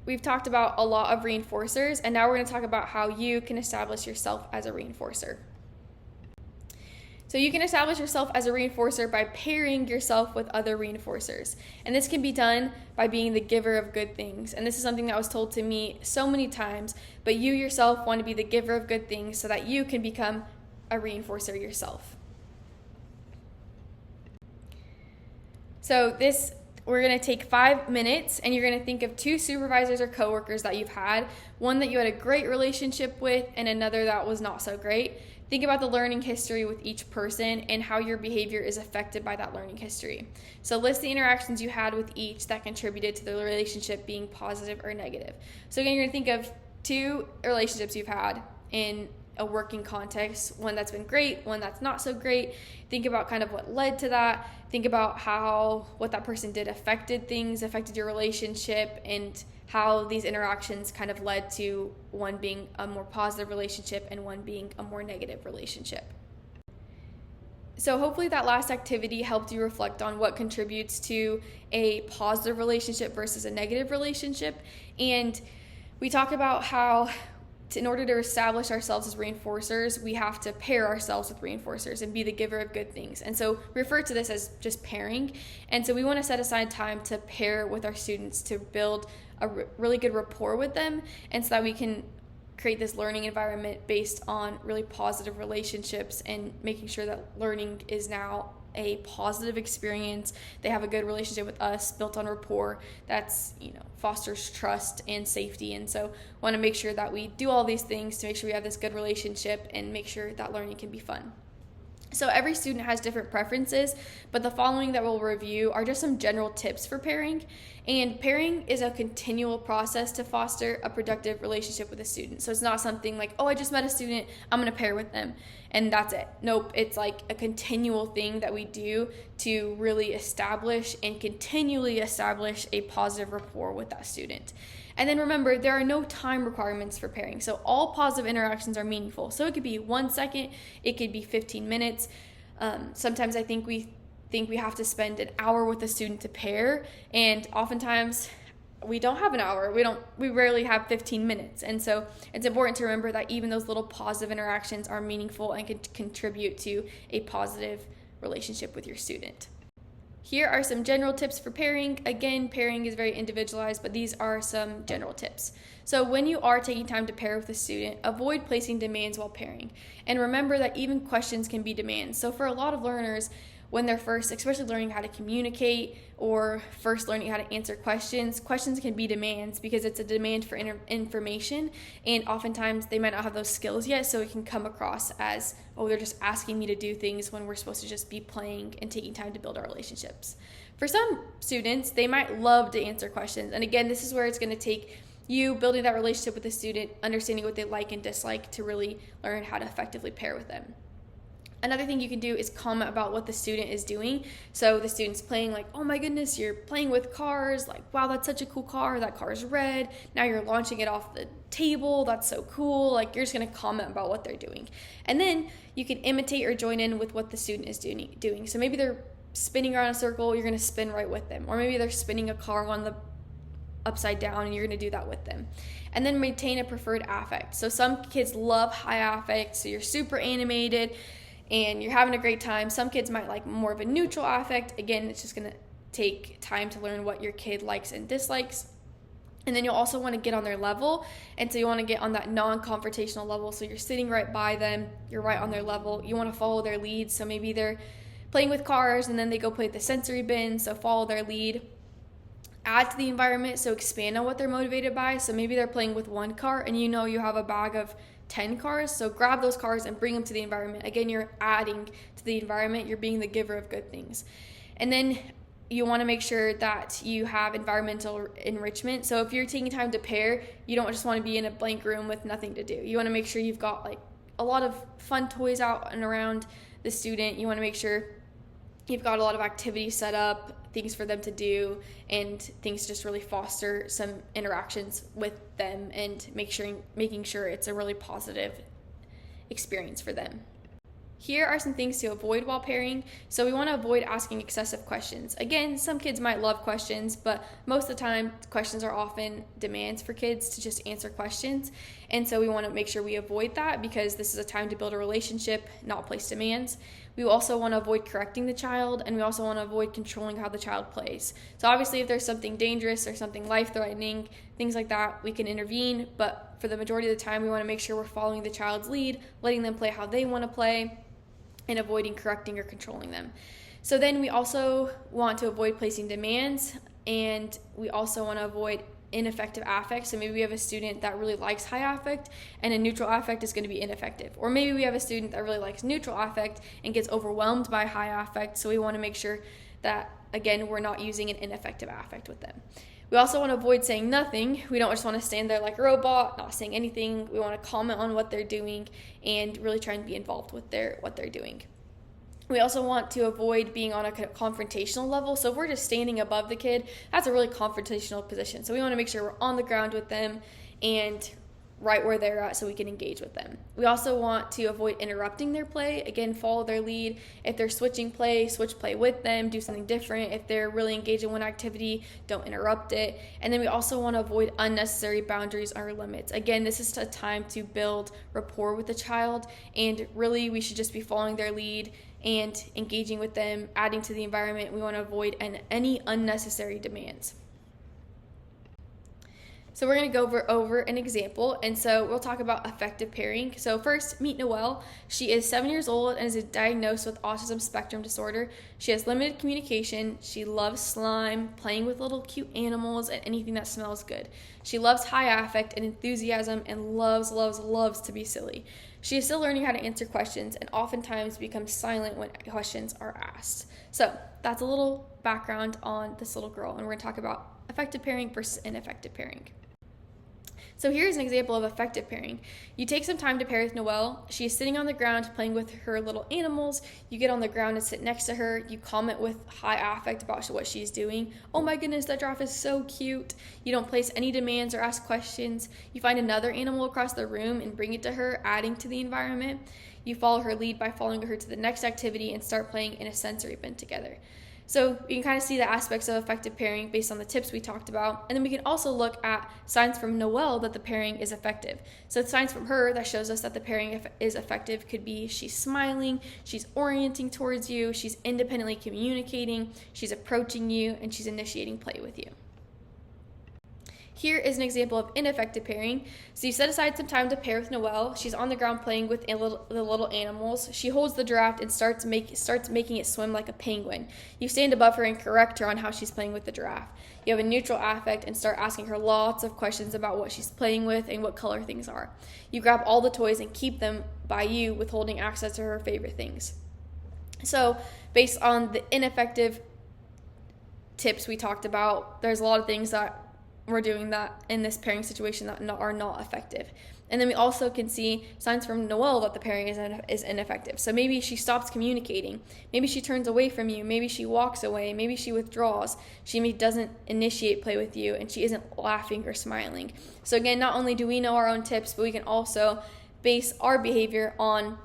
we've talked about a lot of reinforcers, and now we're going to talk about how you can establish yourself as a reinforcer. So you can establish yourself as a reinforcer by pairing yourself with other reinforcers. And this can be done by being the giver of good things. And this is something that was told to me so many times, but you yourself want to be the giver of good things so that you can become a reinforcer yourself. So we're going to take 5 minutes, and you're going to think of 2 supervisors or coworkers that you've had, one that you had a great relationship with and another that was not so great. Think about the learning history with each person and how your behavior is affected by that learning history. So list the interactions you had with each that contributed to the relationship being positive or negative. So again, you're going to think of 2 relationships you've had in a working context, one that's been great, one that's not so great. Think about kind of what led to that. Think about how what that person did affected your relationship, and how these interactions kind of led to one being a more positive relationship and one being a more negative relationship. So hopefully that last activity helped you reflect on what contributes to a positive relationship versus a negative relationship. And we talk about how in order to establish ourselves as reinforcers, we have to pair ourselves with reinforcers and be the giver of good things. And so we refer to this as just pairing. And so we want to set aside time to pair with our students to build a really good rapport with them, and so that we can create this learning environment based on really positive relationships and making sure that learning is now a positive experience. They have a good relationship with us built on rapport that's, fosters trust and safety. And so want to make sure that we do all these things to make sure we have this good relationship and make sure that learning can be fun. So every student has different preferences, but the following that we'll review are just some general tips for pairing. And pairing is a continual process to foster a productive relationship with a student. So it's not something like, oh, I just met a student, I'm going to pair with them, and that's it. Nope, it's like a continual thing that we do to really establish and continually establish a positive rapport with that student. And then remember, there are no time requirements for pairing. So all positive interactions are meaningful. So it could be 1 second, it could be 15 minutes. Sometimes I think we have to spend an hour with a student to pair, and oftentimes we don't have an hour. We rarely have 15 minutes. And so it's important to remember that even those little positive interactions are meaningful and can contribute to a positive relationship with your student. Here are some general tips for pairing. Again, pairing is very individualized, but these are some general tips. So when you are taking time to pair with a student, avoid placing demands while pairing. And remember that even questions can be demands. So for a lot of learners, when they're first, especially learning how to communicate or first learning how to answer questions can be demands because it's a demand for information, and oftentimes they might not have those skills yet, so it can come across as, oh, they're just asking me to do things when we're supposed to just be playing and taking time to build our relationships. For some students, they might love to answer questions, and again, this is where it's going to take you building that relationship with the student, understanding what they like and dislike to really learn how to effectively pair with them. Another thing you can do is comment about what the student is doing. So the student's playing like, oh my goodness, you're playing with cars. Like, wow, that's such a cool car. That car's red. Now you're launching it off the table. That's so cool. Like, you're just going to comment about what they're doing. And then you can imitate or join in with what the student is doing. So maybe they're spinning around a circle. You're going to spin right with them. Or maybe they're spinning a car on the upside down, and you're going to do that with them. And then maintain a preferred affect. So some kids love high affect. So you're super animated and you're having a great time. Some kids might like more of a neutral affect. Again, it's just going to take time to learn what your kid likes and dislikes. And then you'll also want to get on their level. And so you want to get on that non-confrontational level. So you're sitting right by them. You're right on their level. You want to follow their lead. So maybe they're playing with cars and then they go play at the sensory bin. So follow their lead. Add to the environment. So expand on what they're motivated by. So maybe they're playing with one car and you have a bag of 10 cars, so grab those cars and bring them to the environment. Again, you're adding to the environment, you're being the giver of good things. And then you want to make sure that you have environmental enrichment. So if you're taking time to pair, you don't just want to be in a blank room with nothing to do. You want to make sure you've got like a lot of fun toys out and around the student. You want to make sure you've got a lot of activities set up, things for them to do, and things just really foster some interactions with them and making sure it's a really positive experience for them. Here are some things to avoid while pairing. So we want to avoid asking excessive questions. Again, some kids might love questions, but most of the time, questions are often demands for kids to just answer questions. And so we want to make sure we avoid that because this is a time to build a relationship, not place demands. We also want to avoid correcting the child, and we also want to avoid controlling how the child plays. So obviously, if there's something dangerous or something life-threatening, things like that, we can intervene. But for the majority of the time, we want to make sure we're following the child's lead, letting them play how they want to play, and avoiding correcting or controlling them. So then we also want to avoid placing demands, and we also want to avoid ineffective affect. So maybe we have a student that really likes high affect and a neutral affect is going to be ineffective. Or maybe we have a student that really likes neutral affect and gets overwhelmed by high affect. So we want to make sure that, again, we're not using an ineffective affect with them. We also want to avoid saying nothing. We don't just want to stand there like a robot, not saying anything. We want to comment on what they're doing and really try and be involved with what they're doing. We also want to avoid being on a confrontational level. So if we're just standing above the kid, that's a really confrontational position. So we want to make sure we're on the ground with them and right where they're at so we can engage with them. We also want to avoid interrupting their play. Again, follow their lead. If they're switching play, switch play with them, do something different. If they're really engaged in one activity, don't interrupt it. And then we also want to avoid unnecessary boundaries or limits. Again, this is a time to build rapport with the child, and really we should just be following their lead and engaging with them, adding to the environment. We want to avoid any unnecessary demands. So we're going to go over an example, and so we'll talk about effective pairing. So first, meet Noelle. She is 7 years old and is diagnosed with autism spectrum disorder. She has limited communication. She loves slime, playing with little cute animals, and anything that smells good. She loves high affect and enthusiasm and loves to be silly. She is still learning how to answer questions and oftentimes becomes silent when questions are asked. So that's a little background on this little girl, and we're going to talk about effective pairing versus ineffective pairing. So here's an example of effective pairing. You take some time to pair with Noelle. She is sitting on the ground playing with her little animals. You get on the ground and sit next to her. You comment with high affect about what she's doing. Oh my goodness, that giraffe is so cute. You don't place any demands or ask questions. You find another animal across the room and bring it to her, adding to the environment. You follow her lead by following her to the next activity and start playing in a sensory bin together. So you can kind of see the aspects of effective pairing based on the tips we talked about. And then we can also look at signs from Noelle that the pairing is effective. So signs from her that shows us that the pairing is effective could be she's smiling, she's orienting towards you, she's independently communicating, she's approaching you, and she's initiating play with you. Here is an example of ineffective pairing. So you set aside some time to pair with Noelle. She's on the ground playing with the little animals. She holds the giraffe and starts making it swim like a penguin. You stand above her and correct her on how she's playing with the giraffe. You have a neutral affect and start asking her lots of questions about what she's playing with and what color things are. You grab all the toys and keep them by you, withholding access to her favorite things. So based on the ineffective tips we talked about, there's a lot of things that we're doing that in this pairing situation that are not effective. And then we also can see signs from Noelle that the pairing is ineffective. So maybe she stops communicating. Maybe she turns away from you. Maybe she walks away. Maybe she withdraws. She doesn't initiate play with you, and she isn't laughing or smiling. So again, not only do we know our own tips, but we can also base our behavior on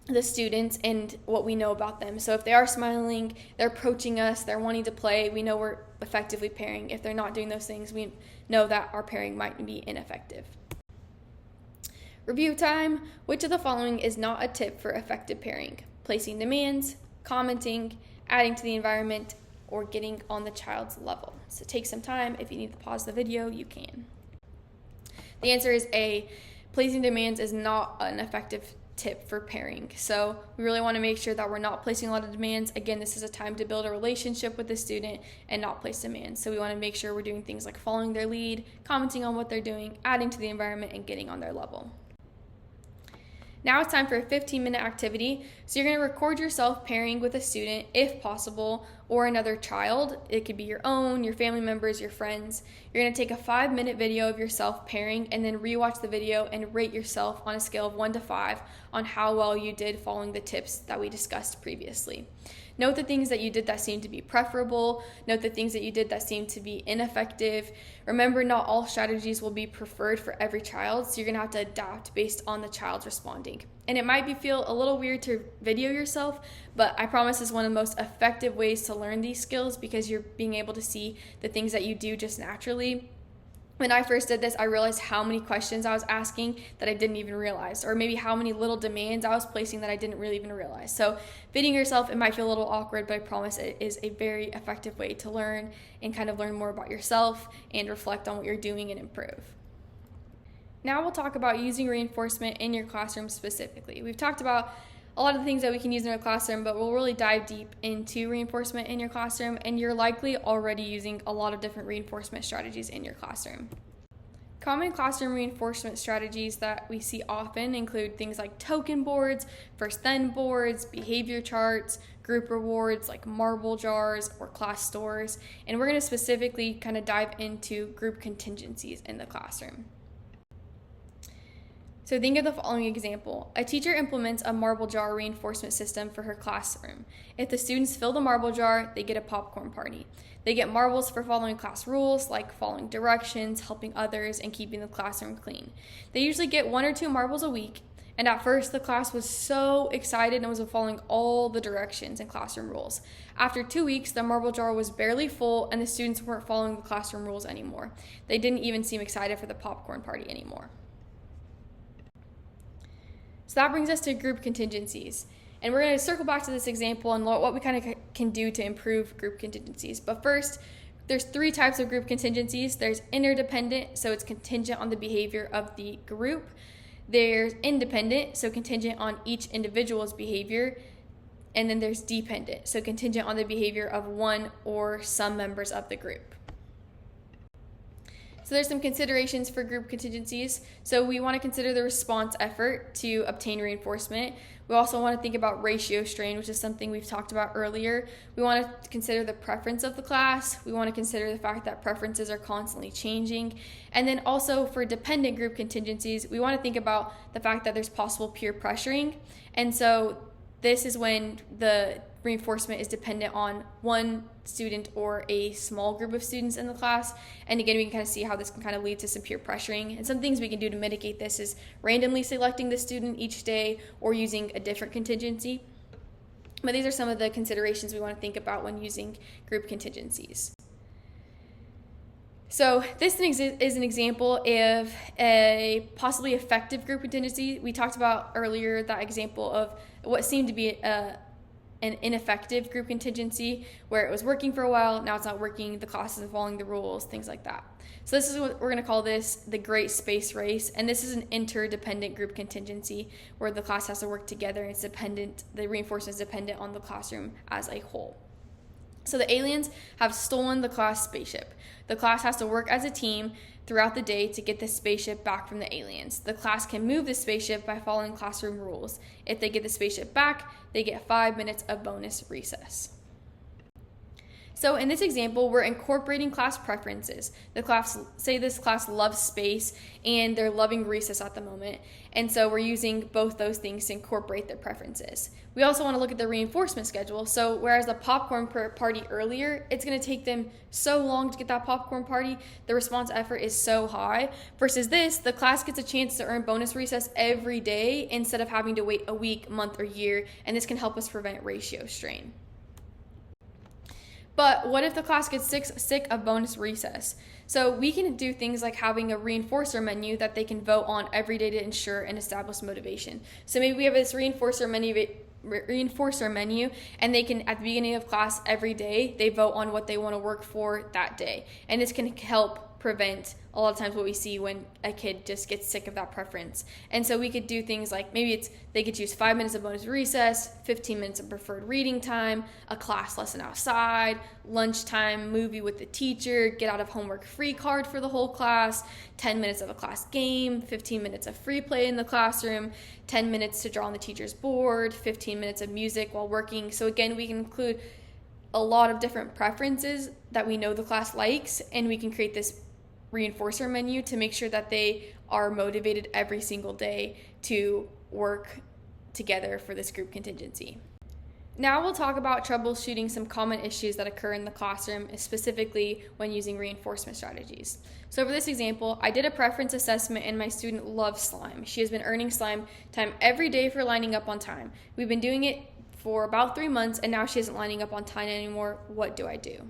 the students and what we know about them. So if they are smiling, they're approaching us, they're wanting to play, we know we're effectively pairing. If they're not doing those things, we know that our pairing might be ineffective. Review time. Which of the following is not a tip for effective pairing? Placing demands, commenting, adding to the environment, or getting on the child's level. So take some time. If you need to pause the video, you can. The answer is A. Placing demands is not an effective tip for pairing. So we really want to make sure that we're not placing a lot of demands. Again, this is a time to build a relationship with the student and not place demands. So we want to make sure we're doing things like following their lead, commenting on what they're doing, adding to the environment, and getting on their level. Now it's time for a 15-minute activity. So you're going to record yourself pairing with a student if possible, or another child. It could be your own, your family members, your friends. You're going to take a 5-minute video of yourself pairing and then rewatch the video and rate yourself on a scale of 1 to 5 on how well you did following the tips that we discussed previously. Note the things that you did that seemed to be preferable. Note the things that you did that seemed to be ineffective. Remember, not all strategies will be preferred for every child, so you're gonna have to adapt based on the child's responding. And it might feel a little weird to video yourself, but I promise it's one of the most effective ways to learn these skills because you're being able to see the things that you do just naturally. When I first did this, I realized how many questions I was asking that I didn't even realize, or maybe how many little demands I was placing that I didn't really even realize. So videoing yourself, it might feel a little awkward, but I promise it is a very effective way to learn and kind of learn more about yourself and reflect on what you're doing and improve. Now we'll talk about using reinforcement in your classroom specifically. We've talked about a lot of the things that we can use in our classroom, but we'll really dive deep into reinforcement in your classroom, and you're likely already using a lot of different reinforcement strategies in your classroom. Common classroom reinforcement strategies that we see often include things like token boards, first then boards, behavior charts, group rewards like marble jars or class stores, and we're going to specifically kind of dive into group contingencies in the classroom. So think of the following example. A teacher implements a marble jar reinforcement system for her classroom. If the students fill the marble jar, they get a popcorn party. They get marbles for following class rules, like following directions, helping others, and keeping the classroom clean. They usually get 1 or 2 marbles a week, and at first the class was so excited and was following all the directions and classroom rules. After 2 weeks, the marble jar was barely full, and the students weren't following the classroom rules anymore. They didn't even seem excited for the popcorn party anymore. So that brings us to group contingencies. And we're going to circle back to this example and what we kind of can do to improve group contingencies. But first, there's 3 types of group contingencies. There's interdependent, so it's contingent on the behavior of the group. There's independent, so contingent on each individual's behavior. And then there's dependent, so contingent on the behavior of one or some members of the group. So there's some considerations for group contingencies. So we want to consider the response effort to obtain reinforcement. We also want to think about ratio strain, which is something we've talked about earlier. We want to consider the preference of the class. We want to consider the fact that preferences are constantly changing. And then also for dependent group contingencies, we want to think about the fact that there's possible peer pressuring. And so this is when the reinforcement is dependent on one student or a small group of students in the class. And again, we can kind of see how this can kind of lead to some peer pressuring. And some things we can do to mitigate this is randomly selecting the student each day or using a different contingency. But these are some of the considerations we want to think about when using group contingencies. So this is an example of a possibly effective group contingency. We talked about earlier that example of what seemed to be an ineffective group contingency where it was working for a while, now it's not working, the class isn't following the rules, things like that. So this is what we're going to call this the Great Space Race, and this is an interdependent group contingency where the class has to work together and it's dependent, the reinforcement is dependent on the classroom as a whole. So the aliens have stolen the class spaceship. The class has to work as a team throughout the day to get the spaceship back from the aliens. The class can move the spaceship by following classroom rules. If they get the spaceship back, they get 5 minutes of bonus recess. So in this example, we're incorporating class preferences. Say this class loves space and they're loving recess at the moment. And so we're using both those things to incorporate their preferences. We also want to look at the reinforcement schedule. So whereas the popcorn party earlier, it's going to take them so long to get that popcorn party, the response effort is so high. Versus this, the class gets a chance to earn bonus recess every day instead of having to wait a week, month, or year. And this can help us prevent ratio strain. But what if the class gets sick of bonus recess? So we can do things like having a reinforcer menu that they can vote on every day to ensure and establish motivation. So maybe we have this reinforcer menu, and they can, at the beginning of class every day, they vote on what they want to work for that day. And this can help prevent a lot of times what we see when a kid just gets sick of that preference. And so we could do things like maybe they could choose 5 minutes of bonus recess, 15 minutes of preferred reading time, a class lesson outside, lunchtime movie with the teacher, get out of homework free card for the whole class, 10 minutes of a class game, 15 minutes of free play in the classroom, 10 minutes to draw on the teacher's board, 15 minutes of music while working. So again, we can include a lot of different preferences that we know the class likes, and we can create this reinforcer menu to make sure that they are motivated every single day to work together for this group contingency. Now we'll talk about troubleshooting some common issues that occur in the classroom, specifically when using reinforcement strategies. So for this example, I did a preference assessment and my student loves slime. She has been earning slime time every day for lining up on time. We've been doing it for about 3 months and now she isn't lining up on time anymore. What do I do?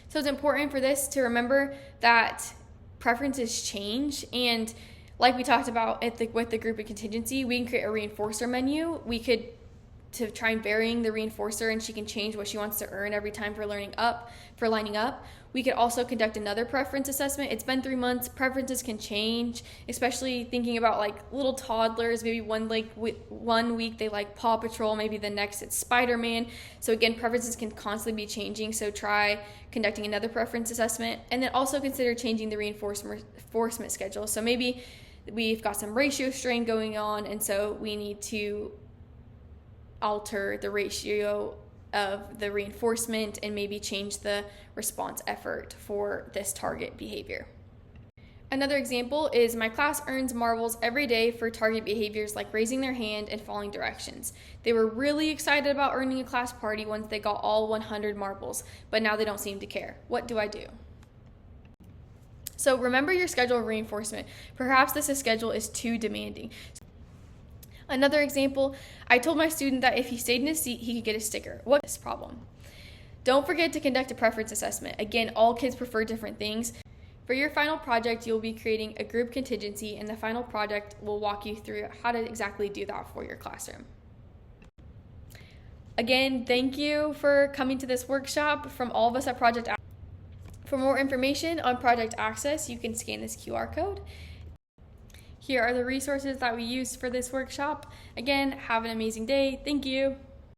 So it's important for this to remember that preferences change, and like we talked about with the group of contingency, we can create a reinforcer menu. We could to try and varying the reinforcer, and she can change what she wants to earn every time for lining up. We could also conduct another preference assessment. It's been 3 months. Preferences can change, especially thinking about like little toddlers. Maybe one week they like Paw Patrol, maybe the next it's Spider-Man. So again, preferences can constantly be changing. So try conducting another preference assessment, and then also consider changing the reinforcement schedule. So maybe we've got some ratio strain going on, and so we need to alter the ratio of the reinforcement and maybe change the response effort for this target behavior. Another example is my class earns marbles every day for target behaviors like raising their hand and following directions. They were really excited about earning a class party once they got all 100 marbles, but now they don't seem to care. What do I do? So remember your schedule of reinforcement. Perhaps this schedule is too demanding. Another example, I told my student that if he stayed in his seat, he could get a sticker. What's this problem? Don't forget to conduct a preference assessment. Again, all kids prefer different things. For your final project, you'll be creating a group contingency, and the final project will walk you through how to exactly do that for your classroom. Again, thank you for coming to this workshop from all of us at Project Access. For more information on Project Access, you can scan this QR code. Here are the resources that we used for this workshop. Again, have an amazing day. Thank you.